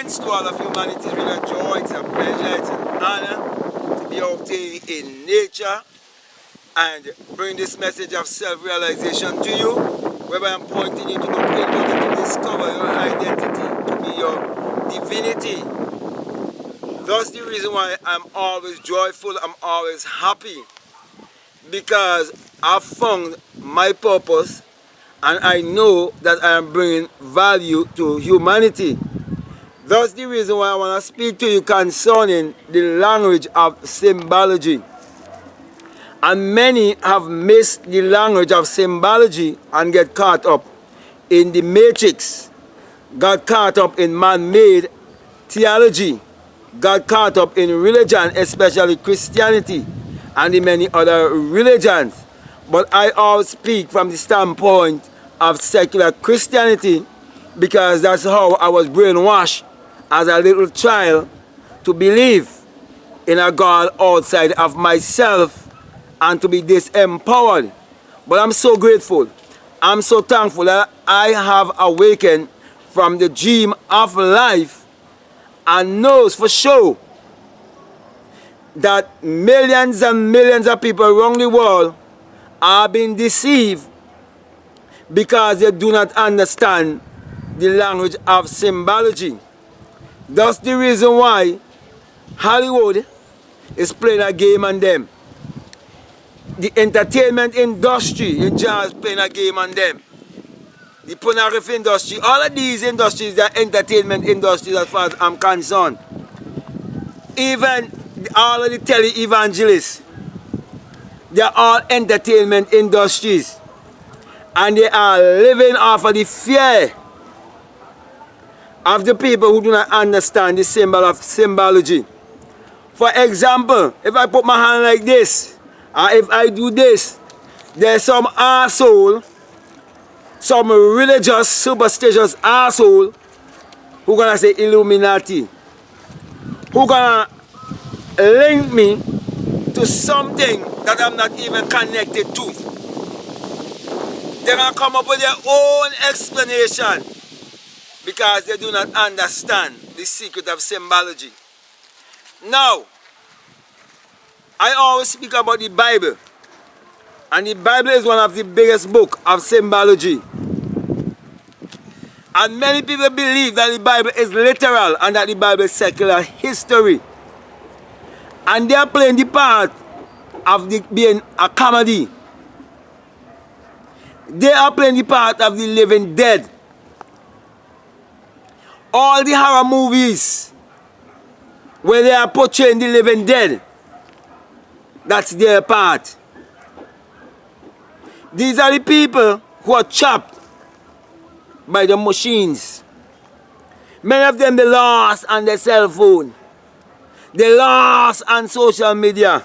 Greetings to all of humanity. It's really a joy, it's a pleasure, it's an honor to be out there in nature and bring this message of self-realization to you, whereby I'm pointing you to look inward, to discover your identity, to be your divinity. That's the reason why I'm always joyful, I'm always happy, because I've found my purpose and I know that I am bringing value to humanity. That's the reason why I want to speak to you concerning the language of symbology. And many have missed the language of symbology and get caught up in the matrix, got caught up in man-made theology, got caught up in religion, especially Christianity and the many other religions. But I always speak from the standpoint of secular Christianity, because that's how I was brainwashed as a little child to believe in a God outside of myself and to be disempowered. But I'm so grateful, I'm so thankful that I have awakened from the dream of life and knows for sure that millions and millions of people around the world are being deceived because they do not understand the language of symbology. That's the reason why Hollywood is playing a game on them. The entertainment industry in Japan is playing a game on them. The pornography industry, all of these industries are entertainment industries as far as I'm concerned. Even all of the tele-evangelists, they are all entertainment industries. And they are living off of the fear of the people who do not understand the symbol of symbology. For example, if I put my hand like this, or if I do this, there's some arsehole, some religious, superstitious arsehole, who gonna say Illuminati, who gonna link me to something that I'm not even connected to. They're gonna come up with their own explanation because they do not understand the secret of symbology. Now, I always speak about the Bible, and the Bible is one of the biggest books of symbology. And many people believe that the Bible is literal and that the Bible is secular history. And they are playing the part of being a comedy. They are playing the part of the living dead. All the horror movies where they are portraying the living dead, that's their part. These are the people who are chopped by the machines. Many of them, they lost on their cell phone. They lost on social media.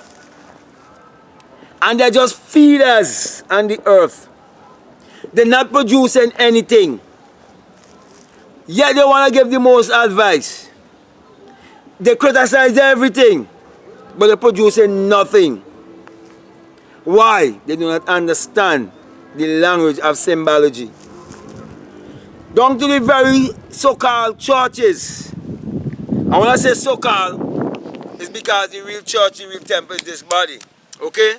And they're just feeders on the earth. They're not producing anything. Yet they want to give the most advice. They criticize everything, but they're producing nothing. Why? They do not understand the language of symbology. Down to the very so-called churches. And when I say so-called, it's because the real church, the real temple is this body. Okay?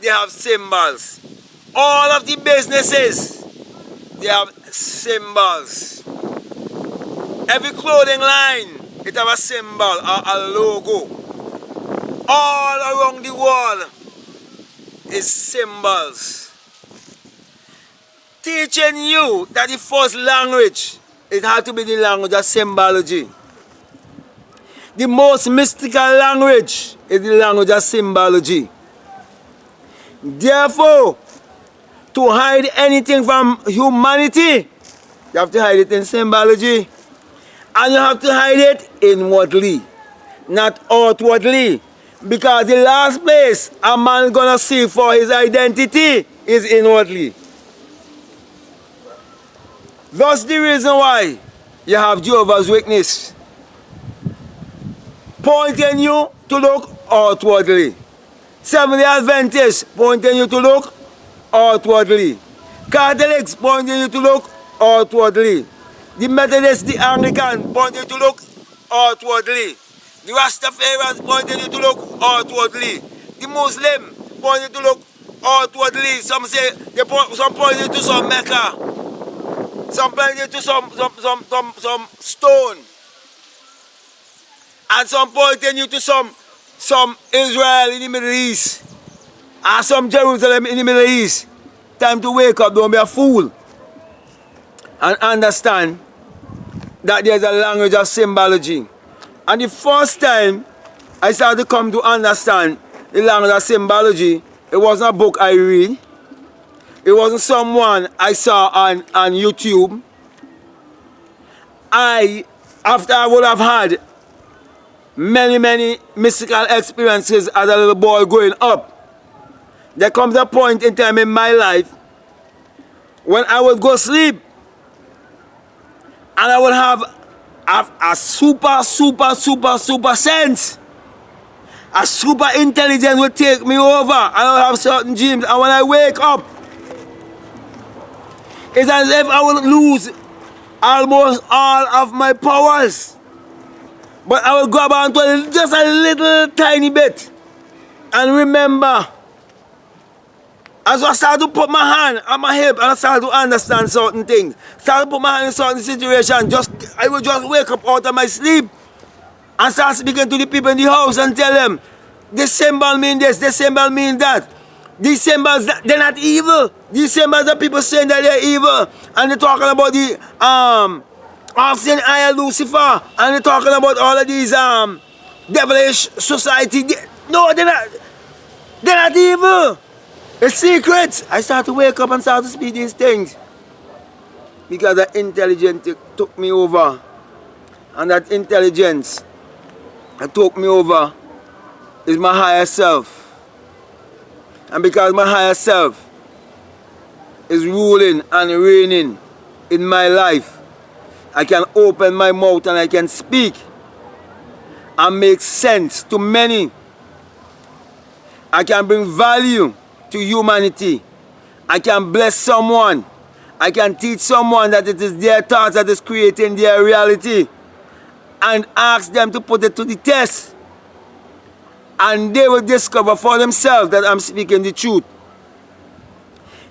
They have symbols. All of the businesses, they have symbols. Every clothing line, it have a symbol or a logo. All around the world is symbols. Teaching you that the first language, it had to be the language of symbology. The most mystical language is the language of symbology. Therefore, to hide anything from humanity, you have to hide it in symbology. And you have to hide it inwardly, not outwardly. Because the last place a man is going to seek for his identity is inwardly. That's the reason why you have Jehovah's Witness pointing you to look outwardly. Seventh-day Adventists pointing you to look outwardly. Catholics pointing you to look outwardly. The Methodist, the Anglican point you to look outwardly. The Rastafarians pointing you to look outwardly. The Muslim point you to look outwardly. Some say some point you to some Mecca. Some point you to some stone. And some pointing you to some Israel in the Middle East. And some Jerusalem in the Middle East. Time to wake up, don't be a fool. And understand that there's a language of symbology. And the first time I started to come to understand the language of symbology, it wasn't a book I read. It wasn't someone I saw on YouTube. After I would have had many mystical experiences as a little boy growing up, there comes a point in time in my life when I would go sleep and I would have a super sense. A super intelligence would take me over and I would have certain dreams. And when I wake up, it's as if I would lose almost all of my powers. But I will grab onto just a little tiny bit and remember. And so I started to put my hand on my hip and I started to understand certain things. Started to put my hand in certain situations. I would just wake up out of my sleep and start speaking to the people in the house and tell them, this symbol mean this, this symbol mean that. These symbols, they're not evil. These symbols are people saying that they're evil. And they're talking about the Arsenal Eye Lucifer. And they're talking about all of these devilish society. No, they're not evil. It's secrets. I started to wake up and start to speak these things. Because that intelligence took me over. And that intelligence that took me over is my higher self. And because my higher self is ruling and reigning in my life, I can open my mouth and I can speak and make sense to many. I can bring value to humanity. I can bless someone. I can teach someone that it is their thoughts that is creating their reality and ask them to put it to the test. And they will discover for themselves that I'm speaking the truth.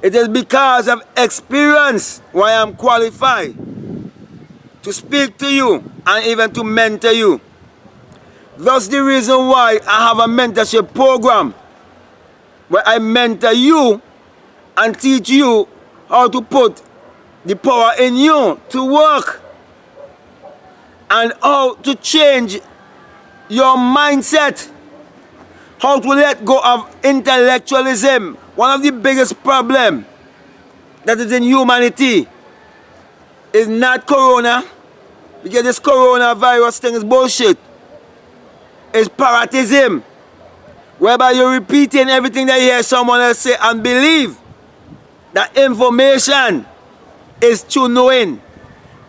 It is because of experience why I'm qualified to speak to you and even to mentor you. That's the reason why I have a mentorship program where I mentor you and teach you how to put the power in you to work and how to change your mindset, how to let go of intellectualism. One of the biggest problems that is in humanity is not corona, because this coronavirus thing is bullshit. It's parrotism, whereby you're repeating everything that you hear someone else say and believe that information is true knowing.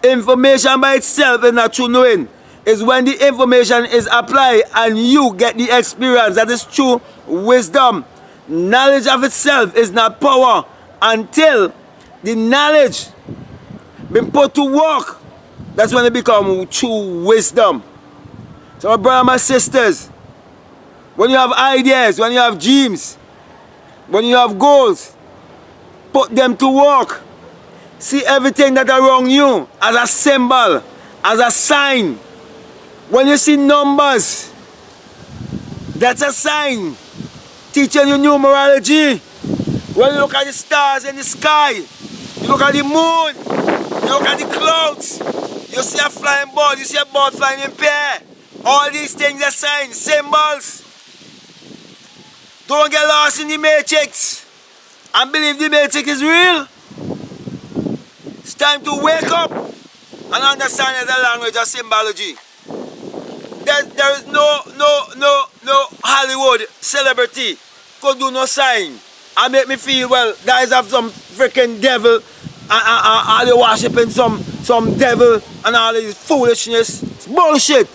Information by itself is not true knowing. It's when the information is applied and you get the experience that is true wisdom. Knowledge of itself is not power until the knowledge been put to work. That's when it becomes true wisdom. So my brothers and my sisters, when you have ideas, when you have dreams, when you have goals, put them to work. See everything that around you as a symbol, as a sign. When you see numbers, that's a sign teaching you numerology. When you look at the stars in the sky, you look at the moon, you look at the clouds, you see a flying bird, you see a bird flying in pair. All these things are signs, symbols. Don't get lost in the matrix and believe the matrix is real. It's time to wake up and understand the language of symbology. There is no Hollywood celebrity could do no sign and make me feel, well, guys have some freaking devil and they worshiping some devil and all this foolishness. It's bullshit.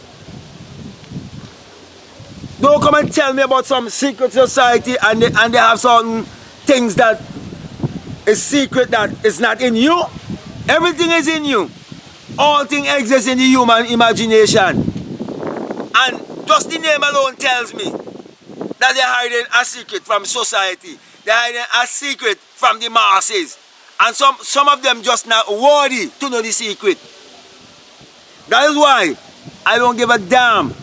Don't come and tell me about some secret society and they have certain things that is secret that is not in you. Everything is in you. All things exist in the human imagination. And just the name alone tells me that they're hiding a secret from society. They're hiding a secret from the masses. And some of them just not worthy to know the secret. That is why I don't give a damn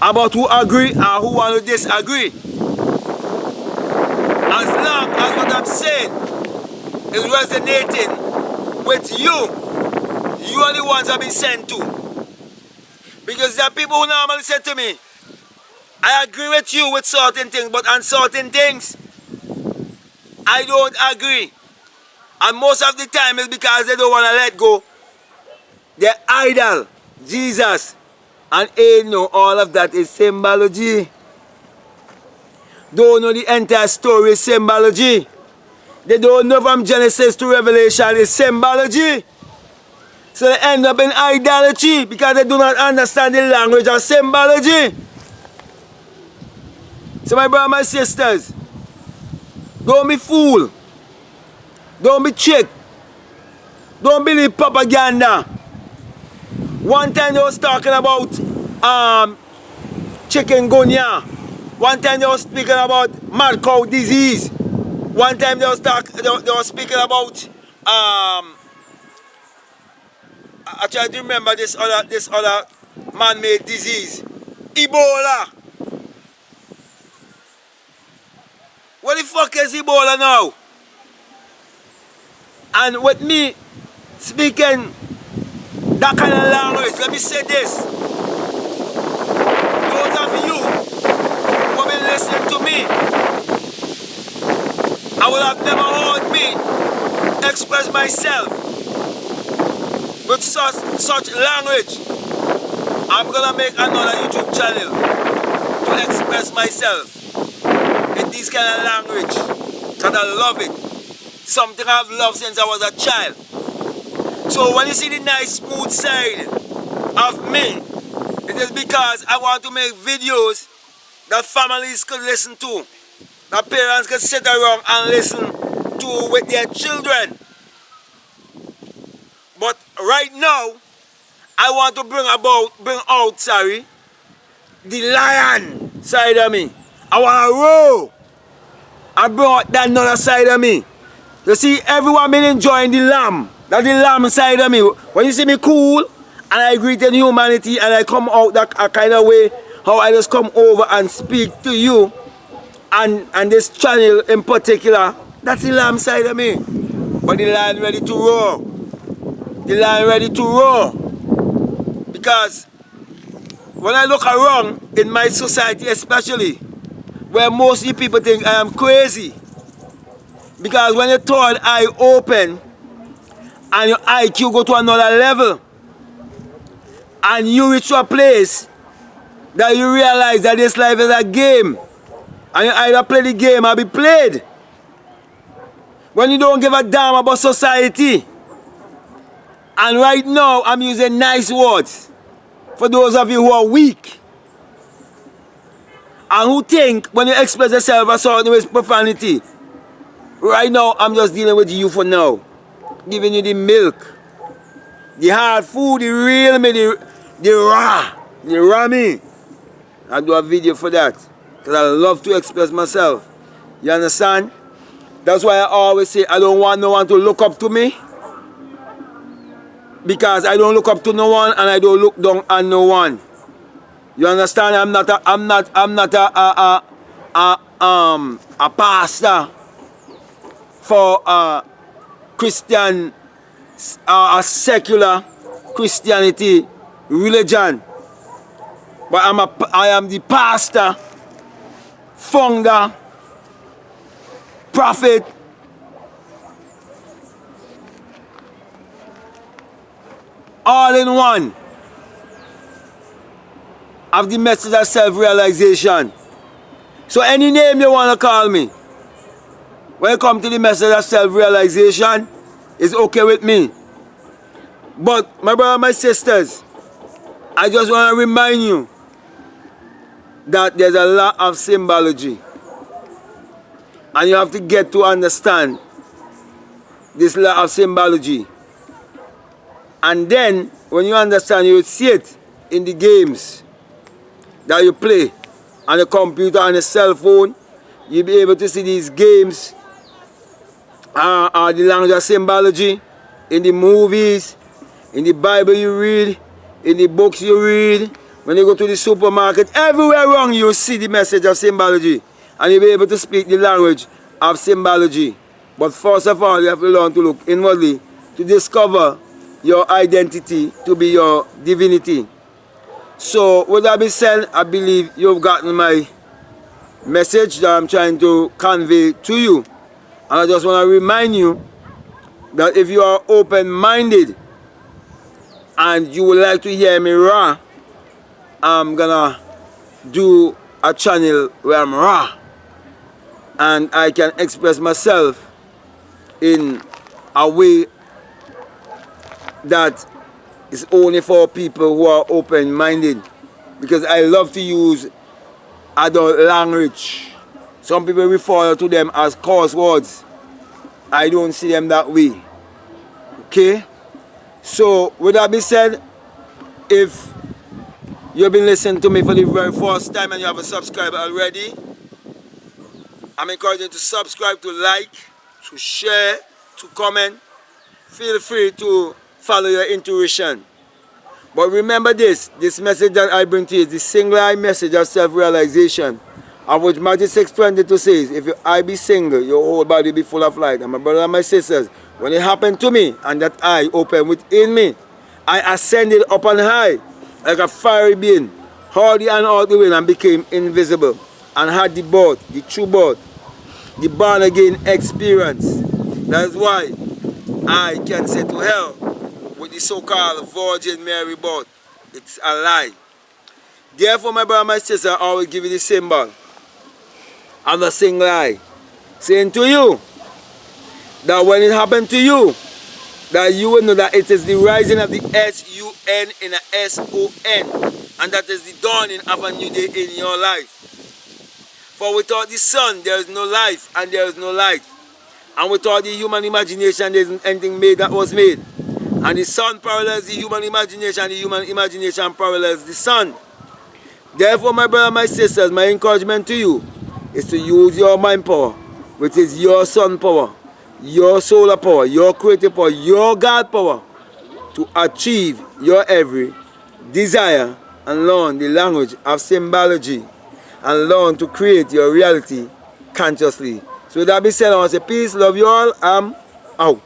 about who agree or who want to disagree. As long as what I'm saying is resonating with you, you are the ones I've been sent to. Because there are people who normally say to me, I agree with you with certain things, but on certain things, I don't agree. And most of the time it's because they don't want to let go their idol, Jesus. And no, all of that is symbology. Don't know the entire story is symbology. They don't know from Genesis to Revelation is symbology. So they end up in idolatry because they do not understand the language of symbology. So my brothers, my sisters, don't be fooled. Don't be tricked. Don't believe propaganda. One time they was talking about chikungunya. One time they was speaking about mad cow disease. One time they was speaking about I try to remember this other man-made disease. Ebola. What the fuck is Ebola now? And with me speaking that kind of language, let me say this. Those of you who have been listening to me, I would have never heard me express myself with such language. I'm gonna make another YouTube channel to express myself in this kind of language, because I love it. Something I've loved since I was a child. So when you see the nice smooth side of me, it is because I want to make videos that families could listen to, that parents could sit around and listen to with their children. But right now, I want to bring out the lion side of me. I want to roll and bring out that another side of me. You see, everyone been enjoying the lamb. That's the lamb side of me. When you see me cool, and I greet in humanity, and I come out that kind of way, how I just come over and speak to you, and this channel in particular, that's the lamb side of me. But the lion ready to roar. The lion ready to roar. Because when I look around, in my society especially, where most of the people think I am crazy, because when your third eye open and your IQ go to another level and you reach to a place that you realize that this life is a game and you either play the game or be played. When you don't give a damn about society. And right now I'm using nice words for those of you who are weak and who think when you express yourself a certain way is profanity. Right now, I'm just dealing with you for now. Giving you the milk, the hard food, the real me, the raw me. I do a video for that. Because I love to express myself. You understand? That's why I always say I don't want no one to look up to me. Because I don't look up to no one and I don't look down on no one. You understand? I'm not a pastor for Christian, a secular Christianity religion, but I am the pastor, founder, prophet, all in one of the message of self-realization. So any name you want to call me, when it comes to the message of self-realization, it's okay with me. But my brothers, my sisters, I just want to remind you that there's a lot of symbology. And you have to get to understand this lot of symbology. And then, when you understand, you see it in the games that you play on the computer, on the cell phone. You'll be able to see these games, the language of symbology, in the movies, in the Bible you read, in the books you read, when you go to the supermarket, everywhere around you see the message of symbology. And you'll be able to speak the language of symbology. But first of all, you have to learn to look inwardly to discover your identity to be your divinity. So, with that being said, I believe you've gotten my message that I'm trying to convey to you. And I just want to remind you that if you are open-minded and you would like to hear me raw, I'm gonna do a channel where I'm raw and I can express myself in a way that is only for people who are open-minded, because I love to use adult language. Some people refer to them as curse words. I don't see them that way. Okay? So, with that being said, if you've been listening to me for the very first time and you haven't subscribed already, I'm encouraging you to subscribe, to like, to share, to comment. Feel free to follow your intuition. But remember this message that I bring to you is the single-eye message of self-realization, of which Matthew 6:22 says, if your eye be single, your whole body be full of light. And my brothers and my sisters, when it happened to me, and that eye opened within me, I ascended up on high, like a fiery being, hardy and all the way, and became invisible, and had the birth, the true birth, the born-again experience. That's why I can say to hell with the so-called Virgin Mary birth. It's a lie. Therefore, my brother and my sister, I always give you the symbol of the single eye, saying to you that when it happened to you, that you will know that it is the rising of the S-U-N in a S-O-N, and that is the dawning of a new day in your life. For without the sun, there is no life and there is no light. And without the human imagination, there isn't anything made that was made. And the sun parallels the human imagination, the human imagination parallels the sun. Therefore, my brother and my sisters, my encouragement to you is to use your mind power, which is your sun power, your solar power, your creative power, your God power, to achieve your every desire and learn the language of symbology and learn to create your reality consciously. So with that being said, I want to say peace, love you all, I'm out.